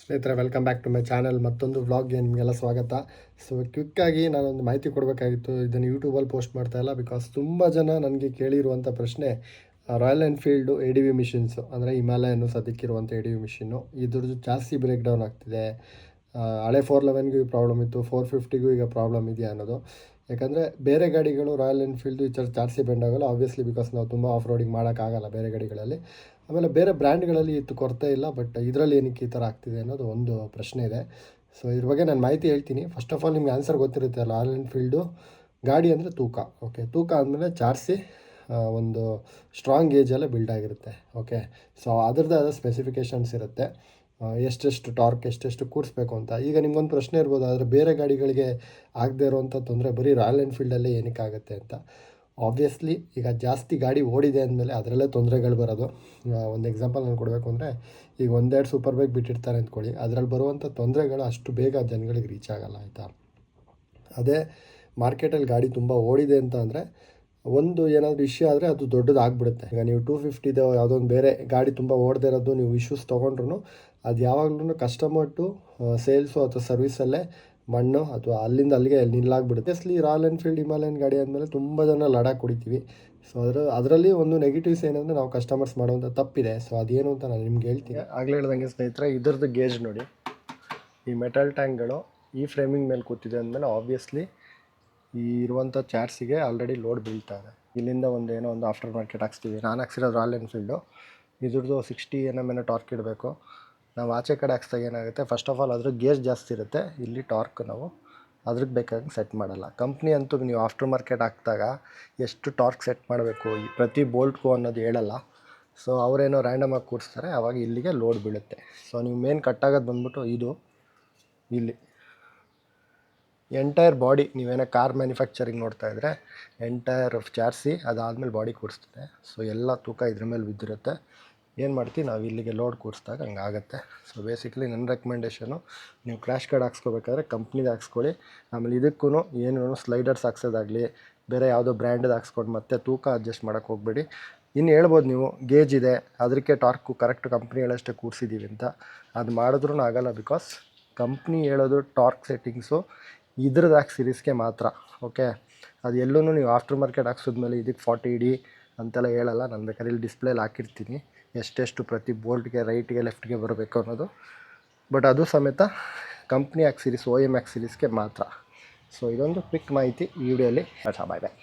ಸ್ನೇಹಿತರೆ, welcome back to my channel. ಮತ್ತೊಂದು ವ್ಲಾಗ್ಗೆ ನಿಮಗೆಲ್ಲ ಸ್ವಾಗತ. ಸೊ ಕ್ವಿಕ್ಕಾಗಿ ನಾನೊಂದು ಮಾಹಿತಿ ಕೊಡಬೇಕಾಗಿತ್ತು. ಇದನ್ನು ಯೂಟ್ಯೂಬಲ್ಲಿ ಪೋಸ್ಟ್ ಮಾಡ್ತಾ ಇಲ್ಲ, ಬಿಕಾಸ್ ತುಂಬ ಜನ ನನಗೆ ಕೇಳಿರುವಂಥ ಪ್ರಶ್ನೆ Royal Enfield A D V machines, ಅಂದರೆ ಹಿಮಾಲಯನ್ನು ಸದ್ಯಕ್ಕಿರುವಂಥ ಎ ಡಿ ವಿ ಮಿಷಿನ್ನು, ಇದ್ರದ್ದು ಜಾಸ್ತಿ ಬ್ರೇಕ್ ಡೌನ್ ಆಗ್ತಿದೆ. ಹಳೆ 411ಗೂ ಈ ಪ್ರಾಬ್ಲಮ್ ಇತ್ತು, 450ಗೂ ಈಗ ಪ್ರಾಬ್ಲಮ್ ಇದೆಯಾ ಅನ್ನೋದು. ಯಾಕಂದರೆ ಬೇರೆ ಗಾಡಿಗಳು ರಾಯಲ್ ಎನ್ಫೀಲ್ಡು ಈ ಥರ ಜಾಸ್ತಿ ಬೆಂಡ್ ಆಗೋಲ್ಲ, ಆಬ್ವಿಯಸ್ಲಿ, ಬಿಕಾಸ್ ನಾವು ತುಂಬ ಆಫ್ ರೋಡಿಂಗ್ ಮಾಡೋಕ್ಕಾಗಲ್ಲ ಬೇರೆ ಗಾಡಿಗಳಲ್ಲಿ. ಆಮೇಲೆ ಬೇರೆ ಬ್ರ್ಯಾಂಡ್ಗಳಲ್ಲಿ ಇತ್ತು ಕೊರತೆ ಇಲ್ಲ, ಬಟ್ ಇದರಲ್ಲಿ ಏನಕ್ಕೆ ಈ ಥರ ಆಗ್ತಿದೆ ಅನ್ನೋದು ಒಂದು ಪ್ರಶ್ನೆ ಇದೆ. ಸೊ ಇದ್ರ ಬಗ್ಗೆ ನಾನು ಮಾಹಿತಿ ಹೇಳ್ತೀನಿ. ಫಸ್ಟ್ ಆಫ್ ಆಲ್ ನಿಮ್ಗೆ ಆನ್ಸರ್ ಗೊತ್ತಿರುತ್ತೆ. ರಾಯಲ್ ಎನ್ಫೀಲ್ಡು ಗಾಡಿ ಅಂದರೆ ತೂಕ. ಓಕೆ, ತೂಕ ಆದಮೇಲೆ ಚಾರ್ಸಿ ಒಂದು ಸ್ಟ್ರಾಂಗ್ ಗೇಜಲ್ಲೇ ಬಿಲ್ಡ್ ಆಗಿರುತ್ತೆ. ಓಕೆ, ಸೊ ಅದರದ್ದೇ ಆದ ಸ್ಪೆಸಿಫಿಕೇಷನ್ಸ್ ಇರುತ್ತೆ, ಎಷ್ಟೆಷ್ಟು ಟಾರ್ಕ್ ಎಷ್ಟೆಷ್ಟು ಕೂರಿಸ್ಬೇಕು ಅಂತ. ಈಗ ನಿಮ್ಗೊಂದು ಪ್ರಶ್ನೆ ಇರ್ಬೋದು, ಆದರೆ ಬೇರೆ ಗಾಡಿಗಳಿಗೆ ಆಗದೆ ಇರೋವಂಥ ತೊಂದರೆ ಬರೀ ರಾಯಲ್ ಎನ್ಫೀಲ್ಡಲ್ಲೇ ಏನಕ್ಕಾಗುತ್ತೆ ಅಂತ. ಆಬ್ವಿಯಸ್ಲಿ ಈಗ ಜಾಸ್ತಿ ಗಾಡಿ ಓಡಿದೆ ಅಂದಮೇಲೆ ಅದರಲ್ಲೇ ತೊಂದರೆಗಳು ಬರೋದು. ಒಂದು ಎಕ್ಸಾಂಪಲ್ ನಾನು ಕೊಡಬೇಕು ಅಂದರೆ, ಈಗ ಒಂದೆರಡು ಸೂಪರ್ ಬೈಕ್ ಬಿಟ್ಟಿರ್ತಾರೆ ಅಂದ್ಕೊಳ್ಳಿ, ಅದರಲ್ಲಿ ಬರುವಂಥ ತೊಂದರೆಗಳು ಅಷ್ಟು ಬೇಗ ಜನಗಳಿಗೆ ರೀಚ್ ಆಗೋಲ್ಲ, ಆಯಿತಾ. ಅದೇ ಮಾರ್ಕೆಟಲ್ಲಿ ಗಾಡಿ ತುಂಬ ಓಡಿದೆ ಅಂತ ಅಂದರೆ ಒಂದು ಏನಾದರೂ ಇಶ್ಯೂ ಆದರೆ ಅದು ದೊಡ್ಡದಾಗ್ಬಿಡುತ್ತೆ. ಈಗ ನೀವು 250 ಯಾವುದೋ ಒಂದು ಬೇರೆ ಗಾಡಿ ತುಂಬ ಓಡದೇ ಇರೋದು ನೀವು ಇಶ್ಯೂಸ್ ತೊಗೊಂಡ್ರು, ಅದು ಯಾವಾಗಲೂ ಕಸ್ಟಮರ್ ಟು ಸೇಲ್ಸು ಅಥವಾ ಸರ್ವಿಸಲ್ಲೇ ಮಣ್ಣು ಅಥವಾ ಅಲ್ಲಿಂದ ಅಲ್ಲಿಗೆ ನಿಲ್ಲಾಗ್ಬಿಡುತ್ತೆ. ರಾಯಲ್ ಎನ್ಫೀಲ್ಡ್ ಹಿಮಾಲಯನ್ ಗಾಡಿ ಆದಮೇಲೆ ತುಂಬ ಜನ ಲಡಾಖ್ ಕುಡಿತೀವಿ. ಸೊ ಅದರಲ್ಲಿ ಒಂದು ನೆಗೆಟಿವ್ಸ್ ಏನಂದರೆ ನಾವು ಕಸ್ಟಮರ್ಸ್ ಮಾಡುವಂಥ ತಪ್ಪಿದೆ. ಸೊ ಅದೇನು ಅಂತ ನಾನು ನಿಮ್ಗೆ ಹೇಳ್ತೀನಿ. ಆಗಲೇ ಹೇಳ್ದಂಗೆ ಸ್ನೇಹಿತರೆ, ಇದ್ರದ್ದು ಗೇಜ್ ನೋಡಿ, ಈ ಮೆಟಲ್ ಟ್ಯಾಂಕ್ಗಳು ಈ ಫ್ರೇಮಿಂಗ್ ಮೇಲೆ ಕೂತಿದೆ ಅಂದಮೇಲೆ ಆಬ್ವಿಯಸ್ಲಿ ಈ ಇರುವಂಥ ಚಾರ್ಸಿಗೆ ಆಲ್ರೆಡಿ ಲೋಡ್ ಬೀಳ್ತಾ ಇದೆ. ಇಲ್ಲಿಂದ ಏನೋ ಒಂದು ಆಫ್ಟರ್ ಮಾರ್ಕೆಟ್ ಹಾಕ್ಸ್ತೀವಿ. ನಾನು ಹಾಕ್ಸಿರೋದು ರಾಯಲ್ ಎನ್ಫೀಲ್ಡು, ಇದ್ರದ್ದು 60 Nm ಟಾರ್ಕ್ ಇಡಬೇಕು. ನಾವು ಆಚೆ ಕಡೆ ಹಾಕ್ಸ್ದಾಗ ಏನಾಗುತ್ತೆ, ಫಸ್ಟ್ ಆಫ್ ಆಲ್ ಅದ್ರ ಗೇಜ್ ಜಾಸ್ತಿ ಇರುತ್ತೆ, ಇಲ್ಲಿ ಟಾರ್ಕ್ ನಾವು ಅದ್ರಿಗೆ ಬೇಕಾಗಿ ಸೆಟ್ ಮಾಡಲ್ಲ. ಕಂಪ್ನಿ ಅಂತೂ ನೀವು ಆಫ್ಟರ್ ಮಾರ್ಕೆಟ್ ಹಾಕಿದಾಗ ಎಷ್ಟು ಟಾರ್ಕ್ ಸೆಟ್ ಮಾಡಬೇಕು ಈ ಪ್ರತಿ ಬೋಲ್ಟ್ಗೂ ಅನ್ನೋದು ಹೇಳಲ್ಲ. ಸೊ ಅವರೇನೋ ರ್ಯಾಂಡಮಾಗಿ ಕೂರಿಸ್ತಾರೆ, ಆವಾಗ ಇಲ್ಲಿಗೆ ಲೋಡ್ ಬೀಳುತ್ತೆ. ಸೊ ನೀವು ಮೇನ್ ಕಟ್ಟಾಗೋದು ಬಂದ್ಬಿಟ್ಟು ಇದು ಇಲ್ಲಿ ಎಂಟೈರ್ ಬಾಡಿ. ನೀವೇನೋ ಕಾರ್ ಮ್ಯಾನುಫ್ಯಾಕ್ಚರಿಂಗ್ ನೋಡ್ತಾ ಇದ್ದರೆ ಎಂಟೈರ್ ಚಾರ್ಸಿ ಅದಾದಮೇಲೆ ಬಾಡಿ ಕೂರಿಸ್ತಾರೆ. ಸೊ ಎಲ್ಲ ತೂಕ ಇದ್ರ ಮೇಲೆ ಬಿದ್ದಿರುತ್ತೆ. ಏನು ಮಾಡ್ತೀವಿ ನಾವು ಇಲ್ಲಿಗೆ ಲೋಡ್ ಕೂರಿಸಿದಾಗ ಹಂಗಾಗುತ್ತೆ. ಸೊ ಬೇಸಿಕಲಿ ನನ್ನ ರೆಕಮೆಂಡೇಷನು, ನೀವು ಕ್ರ್ಯಾಶ್ ಕಾರ್ಡ್ ಹಾಕ್ಸ್ಕೋಬೇಕಾದ್ರೆ ಕಂಪ್ನಿದು ಹಾಕ್ಸ್ಕೊಳ್ಳಿ. ಆಮೇಲೆ ಇದಕ್ಕೂ ಏನು ಸ್ಲೈಡರ್ಸ್ ಹಾಕ್ಸೋದಾಗಲಿ ಬೇರೆ ಯಾವುದೋ ಬ್ರ್ಯಾಂಡದ್ದು ಹಾಕ್ಸ್ಕೊಂಡು ಮತ್ತೆ ತೂಕ ಅಡ್ಜಸ್ಟ್ ಮಾಡೋಕ್ಕೆ ಹೋಗಬೇಡಿ. ಇನ್ನು ಹೇಳ್ಬೋದು ನೀವು ಗೇಜ್ ಇದೆ ಅದಕ್ಕೆ ಟಾರ್ಕು ಕರೆಕ್ಟ್ ಕಂಪ್ನಿ ಹೇಳೋಷ್ಟೇ ಕೂರಿಸಿದ್ದೀವಿ ಅಂತ, ಅದು ಮಾಡಿದ್ರೂ ಆಗೋಲ್ಲ. ಬಿಕಾಸ್ ಕಂಪ್ನಿ ಹೇಳೋದು ಟಾರ್ಕ್ ಸೆಟ್ಟಿಂಗ್ಸು ಇದ್ರದ್ದು ಸೀರೀಸ್ಗೆ ಮಾತ್ರ. ಓಕೆ, ಅದು ಎಲ್ಲೂ ನೀವು ಆಫ್ಟರ್ ಮಾರ್ಕೆಟ್ ಹಾಕ್ಸಿದ್ಮೇಲೆ ಇದಕ್ಕೆ 40D ಅಂತೆಲ್ಲ ಹೇಳಲ್ಲ. ನಾನು ಬೇಕಾದ್ರೆ ಇಲ್ಲಿ ಡಿಸ್ಪ್ಲೇಲಿ ಹಾಕಿರ್ತೀನಿ ಎಷ್ಟೆಷ್ಟು ಪ್ರತಿ ಬೋಲ್ಟ್ಗೆ ರೈಟ್ಗೆ ಲೆಫ್ಟ್ಗೆ ಬರಬೇಕು ಅನ್ನೋದು. ಬಟ್ ಅದು ಸಮೇತ ಕಂಪ್ನಿ ಸೀರೀಸ್ OM ಸೀರೀಸ್ಗೆ ಮಾತ್ರ. ಸೊ ಇದೊಂದು ಕ್ವಿಕ್ ಮಾಹಿತಿ ಈ ವಿಡಿಯೋಲಿ. ಬಾಯ್ ಬಾಯ್.